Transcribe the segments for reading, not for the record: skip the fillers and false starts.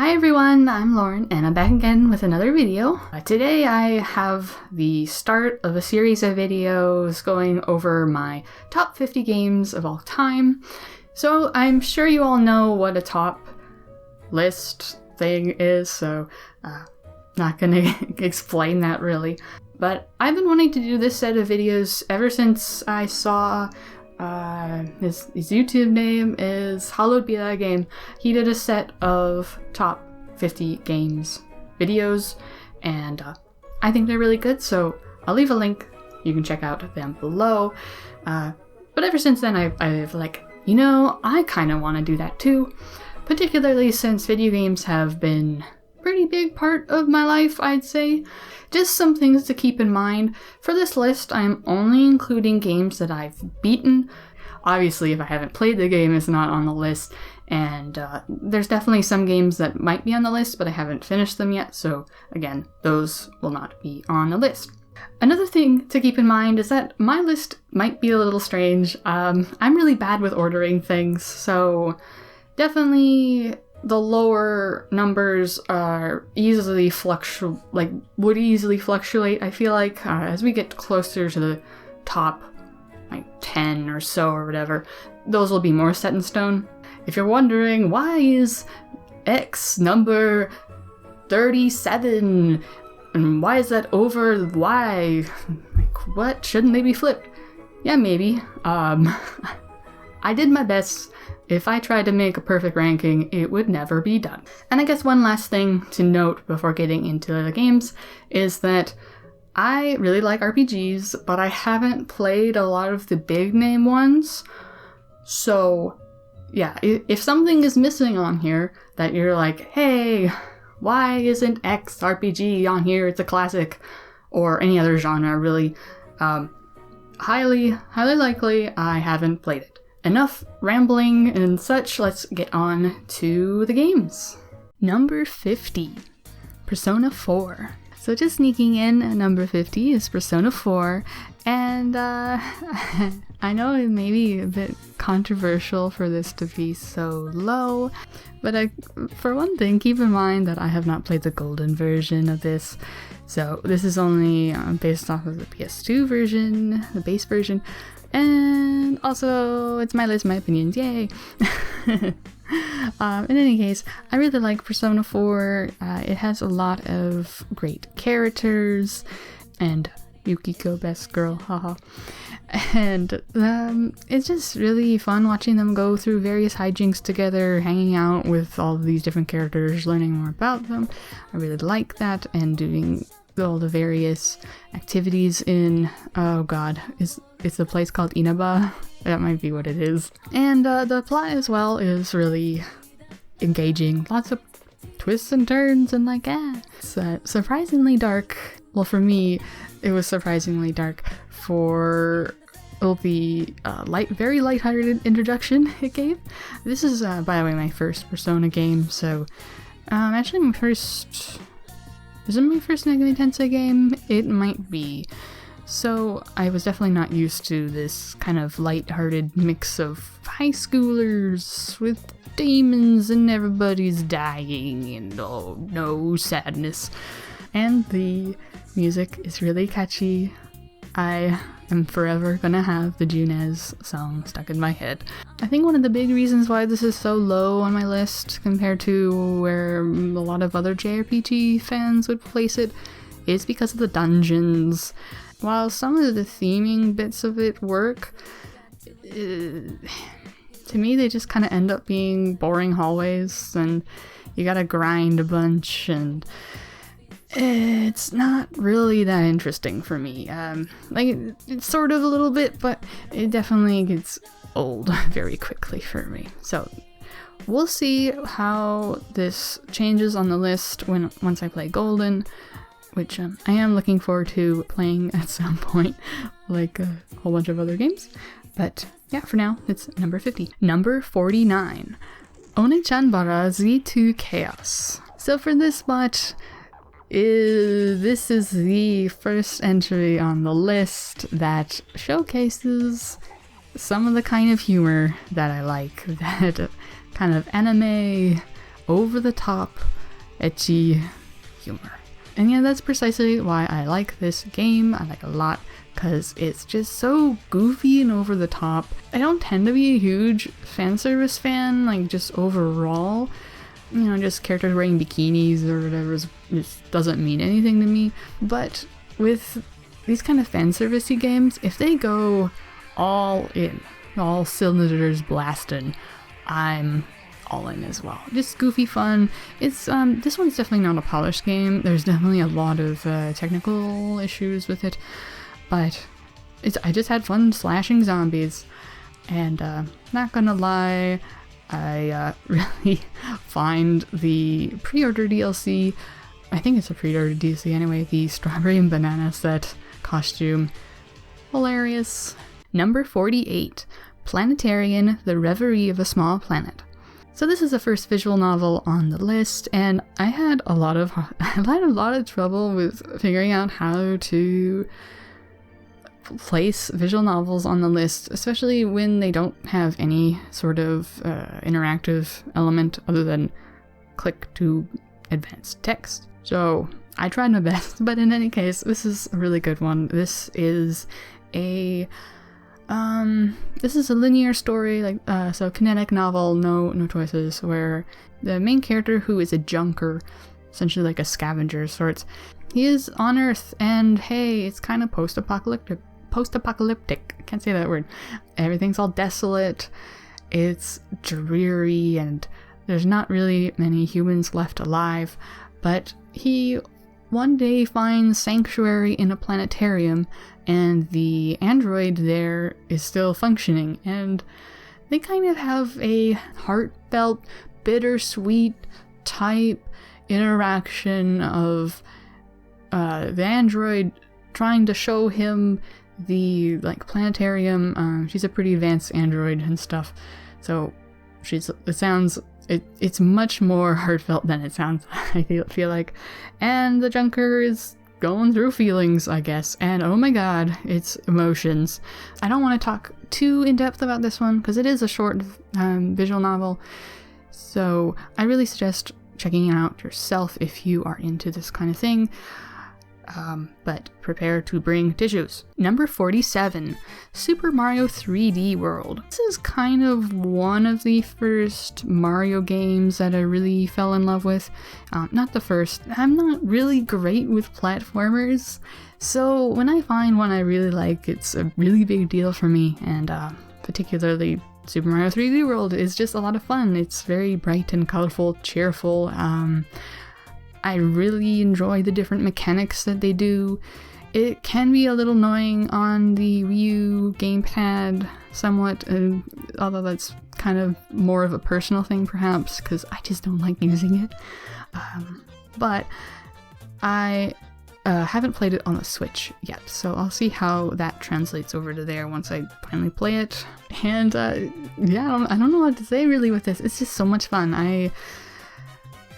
Hi everyone, I'm Lauren and I'm back again with another video. Today I have the start of a series of videos going over my top 50 games of all time. So I'm sure you all know what a top list thing is, so not gonna explain that really. But I've been wanting to do this set of videos ever since I saw his YouTube name is Hallowed Be Thy Game. He did a set of top 50 games videos, and I think they're really good, so I'll leave a link. You can check out them below. But ever since then, I've like, you know, I kind of want to do that too, particularly since video games have been a pretty big part of my life, I'd say. Just some things to keep in mind. For this list, I'm only including games that I've beaten. Obviously, if I haven't played the game, it's not on the list. And there's definitely some games that might be on the list, but I haven't finished them yet. So again, those will not be on the list. Another thing to keep in mind is that my list might be a little strange. I'm really bad with ordering things, so definitely the lower numbers are easily would easily fluctuate. I feel like as we get closer to the top like 10 or so or whatever, those will be more set in stone. If you're wondering why is X number 37 and why is that over Y, like what, shouldn't they be flipped? Yeah, maybe. I did my best. If I tried to make a perfect ranking, it would never be done. And I guess one last thing to note before getting into the games is that I really like RPGs, but I haven't played a lot of the big name ones. So yeah, if something is missing on here that you're like, hey, why isn't X RPG on here? It's a classic, or any other genre really, highly likely I haven't played it. Enough rambling and such, let's get on to the games. Number 50, Persona 4. So just sneaking in at number 50 is Persona 4, and I know it may be a bit controversial for this to be so low, but for one thing, keep in mind that I have not played the golden version of this, so this is only based off of the PS2 version, the base version. And also, it's my list, my opinions, yay! In any case, I really like Persona 4. It has a lot of great characters, and Yukiko, best girl, haha. And it's just really fun watching them go through various hijinks together, hanging out with all of these different characters, learning more about them. I really like that, and doing all the various activities in, oh god, it's a place called Inaba. That might be what it is. And the plot as well is really engaging. Lots of twists and turns and like, It's surprisingly dark. Well, for me, it was surprisingly dark for the very lighthearted introduction it gave. This is, by the way, my first Persona game, so actually my first... Is it my first Megami Tensei game? It might be. So I was definitely not used to this kind of lighthearted mix of high schoolers with demons and everybody's dying and oh no, sadness. And the music is really catchy. I am forever gonna have the Junez song stuck in my head. I think one of the big reasons why this is so low on my list compared to where a lot of other JRPG fans would place it is because of the dungeons. While some of the theming bits of it work, to me they just kind of end up being boring hallways and you gotta grind a bunch and it's not really that interesting for me. Like, it's sort of a little bit, but it definitely gets old very quickly for me. So, we'll see how this changes on the list once I play Golden, which I am looking forward to playing at some point, like a whole bunch of other games. But yeah, for now, it's number 50. Number 49, Onechanbara Z2 Chaos. So for this spot, this is the first entry on the list that showcases some of the kind of humor that I like, that kind of anime over-the-top, ecchi humor. And yeah, that's precisely why I like this game. I like it a lot, because it's just so goofy and over the top. I don't tend to be a huge fan service fan, like just overall. You know, just characters wearing bikinis or whatever just doesn't mean anything to me. But with these kind of fan servicey games, if they go all in, all cylinders blasting, I'm all in as well. Just goofy fun. It's this one's definitely not a polished game. There's definitely a lot of technical issues with it, but I just had fun slashing zombies, and not gonna lie, I really find the pre-order DLC, I think it's a pre-order DLC anyway, the strawberry and banana set costume, hilarious. Number 48, Planetarian, the Reverie of a Small Planet. So this is the first visual novel on the list, and I had a lot of trouble with figuring out how to place visual novels on the list, especially when they don't have any sort of interactive element other than click to advance text. So I tried my best, but in any case, this is a really good one. This is a linear story, like so kinetic novel, no choices, where the main character, who is a junker, essentially like a scavenger of sorts, he is on Earth, and hey, it's kind of post-apocalyptic. I can't say that word. Everything's all desolate, it's dreary, and there's not really many humans left alive, but he one day finds sanctuary in a planetarium, and the android there is still functioning, and they kind of have a heartfelt, bittersweet type interaction of the android trying to show him the planetarium. She's a pretty advanced android and stuff, so it's much more heartfelt than it sounds. I feel like, and the junker is going through feelings, I guess, and oh my god, it's emotions. I don't want to talk too in depth about this one because it is a short visual novel, so I really suggest checking it out yourself if you are into this kind of thing. But prepare to bring tissues. Number 47, Super Mario 3D World. This is kind of one of the first Mario games that I really fell in love with. Not the first. I'm not really great with platformers, so when I find one I really like, it's a really big deal for me, and particularly Super Mario 3D World is just a lot of fun. It's very bright and colorful, cheerful. I really enjoy the different mechanics that they do. It can be a little annoying on the Wii U gamepad somewhat, although that's kind of more of a personal thing perhaps, because I just don't like using it. But I haven't played it on the Switch yet, so I'll see how that translates over to there once I finally play it. And yeah, I don't know what to say really with this. It's just so much fun. I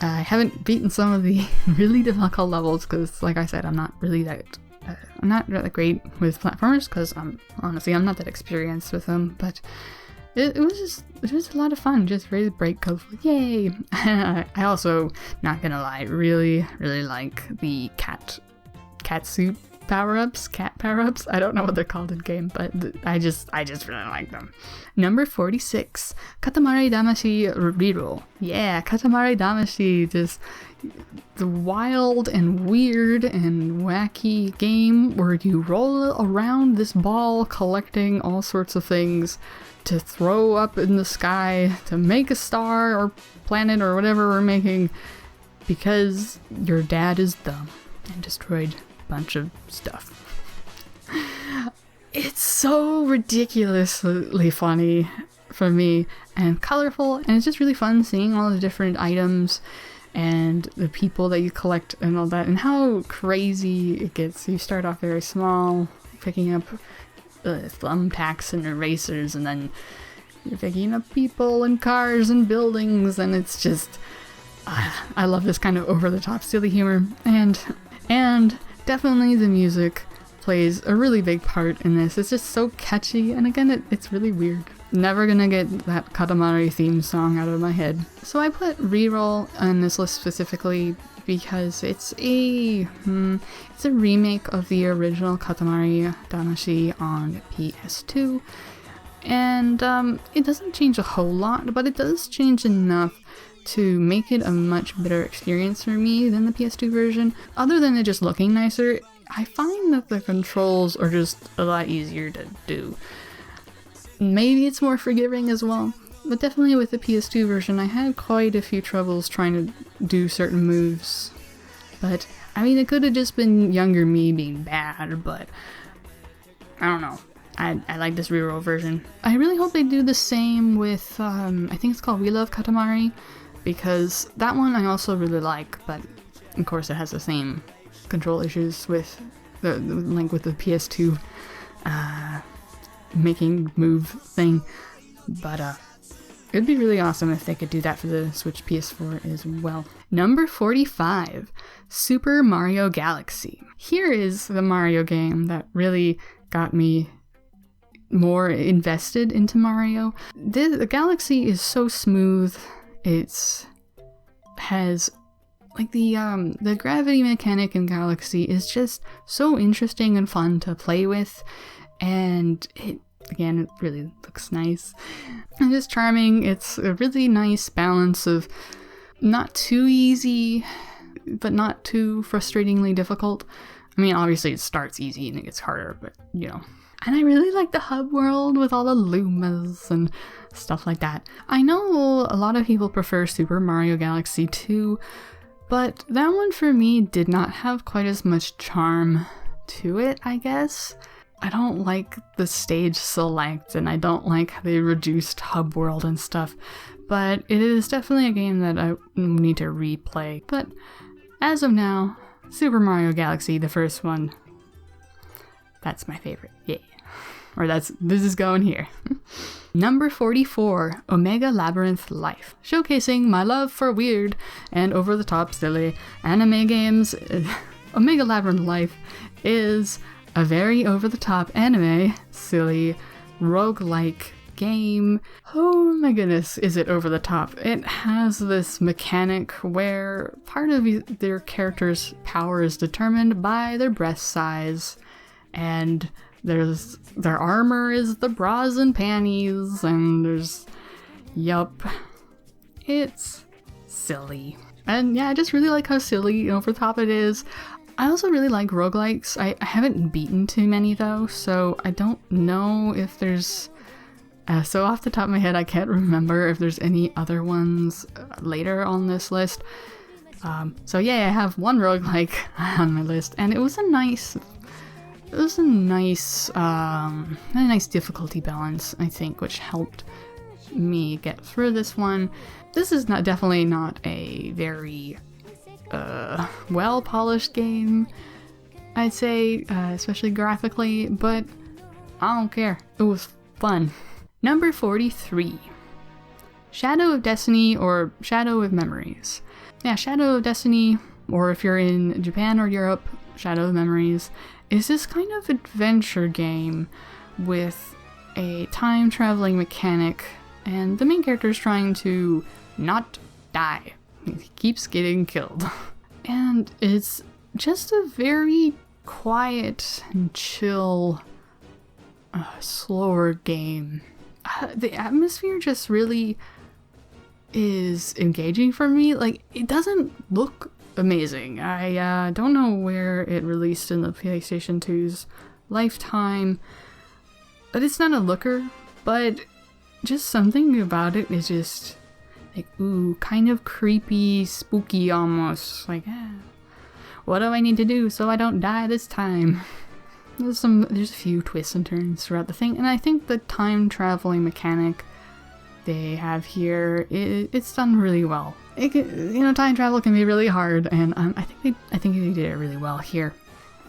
haven't beaten some of the really difficult levels because, like I said, I'm not really that great with platformers because I'm not that experienced with them. But it was a lot of fun, just very bright, colorful, yay! I also, not gonna lie, really like the cat suit power-ups, cat power-ups. I don't know what they're called in game, but I just really like them. Number 46, Katamari Damacy Reroll. Yeah, Katamari Damacy, just the wild and weird and wacky game where you roll around this ball collecting all sorts of things to throw up in the sky to make a star or planet or whatever we're making because your dad is dumb and destroyed bunch of stuff. It's so ridiculously funny for me and colorful, and it's just really fun seeing all the different items and the people that you collect and all that, and how crazy it gets. You start off very small, picking up thumbtacks and erasers, and then you're picking up people and cars and buildings, and it's just I love this kind of over-the-top silly humor, and definitely the music. plays a really big part in this. It's just so catchy, and again, it's really weird. Never gonna get that Katamari theme song out of my head. So I put Reroll on this list specifically because it's a remake of the original Katamari Damacy on PS2, and it doesn't change a whole lot, but it does change enough to make it a much better experience for me than the PS2 version. Other than it just looking nicer, I find that the controls are just a lot easier to do. Maybe it's more forgiving as well, but definitely with the PS2 version I had quite a few troubles trying to do certain moves. But, I mean, it could have just been younger me being bad, but I don't know. I like this Reroll version. I really hope they do the same with, I think it's called We Love Katamari, because that one I also really like, but of course it has the same control issues with the PS2 making move thing. But it'd be really awesome if they could do that for the Switch PS4 as well. Number 45, Super Mario Galaxy. Here is the Mario game that really got me more invested into Mario. The Galaxy is so smooth. It's has like the gravity mechanic in Galaxy is just so interesting and fun to play with, and it really looks nice and just charming. It's a really nice balance of not too easy but not too frustratingly difficult. I mean, obviously it starts easy and it gets harder, but you know. And I really like the hub world with all the Lumas and stuff like that. I know a lot of people prefer Super Mario Galaxy 2, but that one for me did not have quite as much charm to it, I guess. I don't like the stage select, and I don't like the reduced hub world and stuff, but it is definitely a game that I need to replay. But as of now, Super Mario Galaxy, the first one, that's my favorite. Yeah. Or this is going here. Number 44, Omega Labyrinth Life. Showcasing my love for weird and over-the-top silly anime games, Omega Labyrinth Life is a very over-the-top anime, silly, roguelike game. Oh my goodness, is it over the top. It has this mechanic where part of their character's power is determined by their breast size, and their armor is the bras and panties, and it's silly. And yeah, I just really like how silly and over the top it is. I also really like roguelikes. I haven't beaten too many though, so I don't know if there's so off the top of my head I can't remember if there's any other ones later on this list. So yeah, I have one roguelike on my list, and it was a nice difficulty balance, I think, which helped me get through this one. This is definitely not a very well-polished game, I'd say, especially graphically, but I don't care. It was fun. Number 43, Shadow of Destiny or Shadow of Memories. Yeah, Shadow of Destiny, or if you're in Japan or Europe, Shadow of Memories, is this kind of adventure game with a time-traveling mechanic, and the main character is trying to not die. He keeps getting killed. And it's just a very quiet and chill, slower game. The atmosphere just really is engaging for me. Like, it doesn't look amazing. I don't know where it released in the PlayStation 2's lifetime, but it's not a looker, but just something about it is just like, ooh, kind of creepy, spooky almost. Like, what do I need to do so I don't die this time? There's a few twists and turns throughout the thing, and I think the time traveling mechanic they have here, it's done really well. Time travel can be really hard, and I think they did it really well here.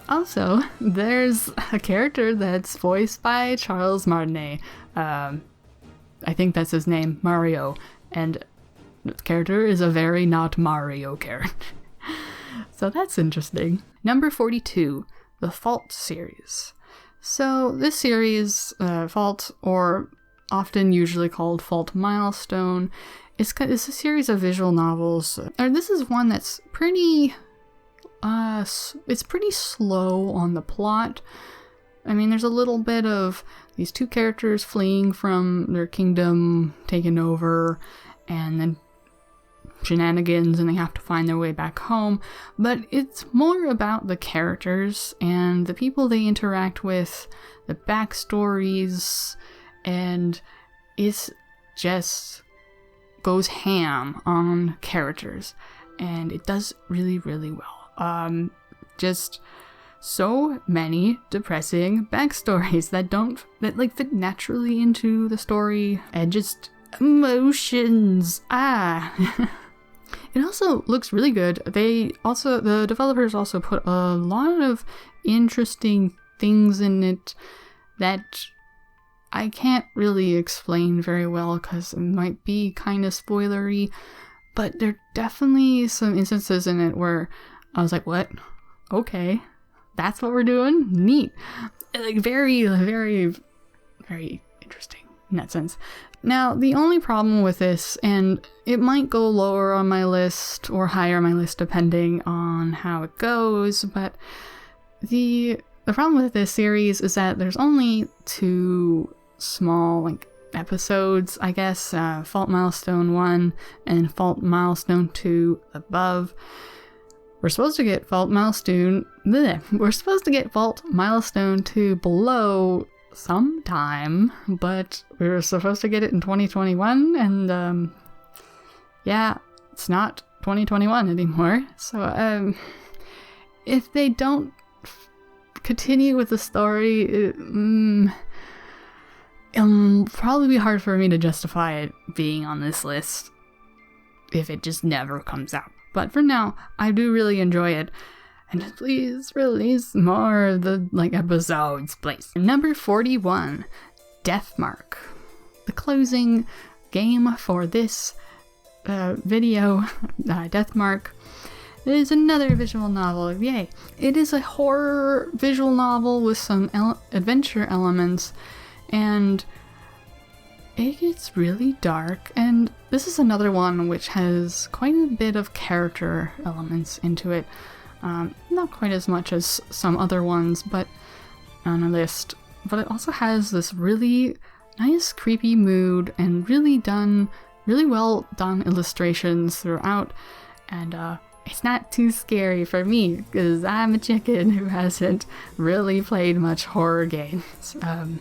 Also, there's a character that's voiced by Charles Martinet. I think that's his name, Mario, and the character is a very not Mario character. So that's interesting. Number 42, the Fault series. So this series, Fault, or often usually called Fault Milestone, it's a series of visual novels. This is one that's pretty, it's pretty slow on the plot. I mean, there's a little bit of these two characters fleeing from their kingdom, taken over, and then shenanigans, and they have to find their way back home. But it's more about the characters and the people they interact with, the backstories, and it's just goes ham on characters, and it does really, really well. Just so many depressing backstories that like fit naturally into the story, and just emotions. It also looks really good. The developers also put a lot of interesting things in it that I can't really explain very well because it might be kind of spoilery, but there are definitely some instances in it where I was like, what? Okay, that's what we're doing? Neat. Like, very, very, very interesting in that sense. Now, the only problem with this, and it might go lower on my list or higher on my list depending on how it goes, but the problem with this series is that there's only 2 small, like, episodes, I guess, Fault Milestone 1 and Fault Milestone 2 above. We're supposed to get Fault Milestone 2 below sometime, but we were supposed to get it in 2021, and yeah, it's not 2021 anymore. So if they don't continue with the story, it'll probably be hard for me to justify it being on this list if it just never comes out. But for now, I do really enjoy it. And please release more of the episodes, please. Number 41, Deathmark. The closing game for this video, Deathmark, is another visual novel. Yay! It is a horror visual novel with some adventure elements, and it gets really dark. And this is another one which has quite a bit of character elements into it. Not quite as much as some other ones, but on a list. But it also has this really nice, creepy mood and really well done illustrations throughout. And it's not too scary for me because I'm a chicken who hasn't really played much horror games. And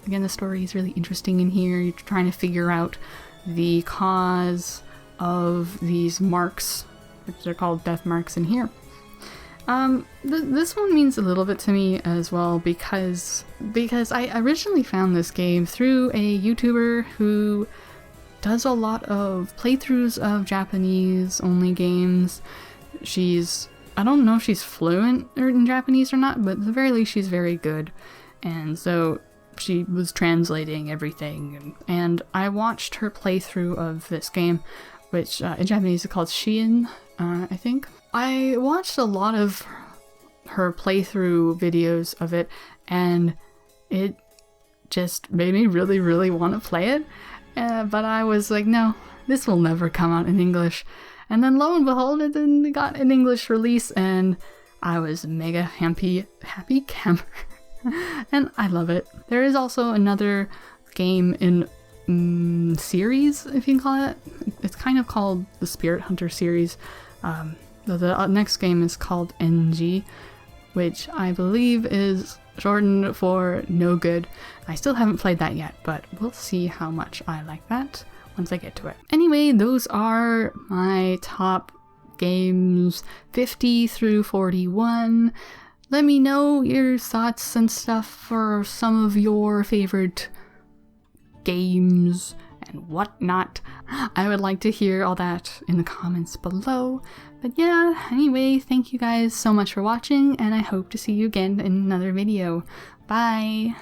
the story is really interesting in here. You're trying to figure out the cause of these marks, which are called death marks in here. This one means a little bit to me as well because I originally found this game through a YouTuber who does a lot of playthroughs of Japanese-only games. I don't know if she's fluent in Japanese or not, but at the very least she's very good. And so she was translating everything, and I watched her playthrough of this game, which in Japanese is called Shien, I think. I watched a lot of her playthrough videos of it, and it just made me really, really want to play it. But I was like, no, this will never come out in English. And then lo and behold, it then got an English release, and I was mega happy camper. And I love it. There is also another game in series, if you can call it. It's kind of called the Spirit Hunter series. The next game is called NG, which I believe is shortened for No Good. I still haven't played that yet, but we'll see how much I like that once I get to it. Anyway, those are my top games 50 through 41. Let me know your thoughts and stuff for some of your favorite games and whatnot. I would like to hear all that in the comments below. But yeah, anyway, thank you guys so much for watching, and I hope to see you again in another video. Bye!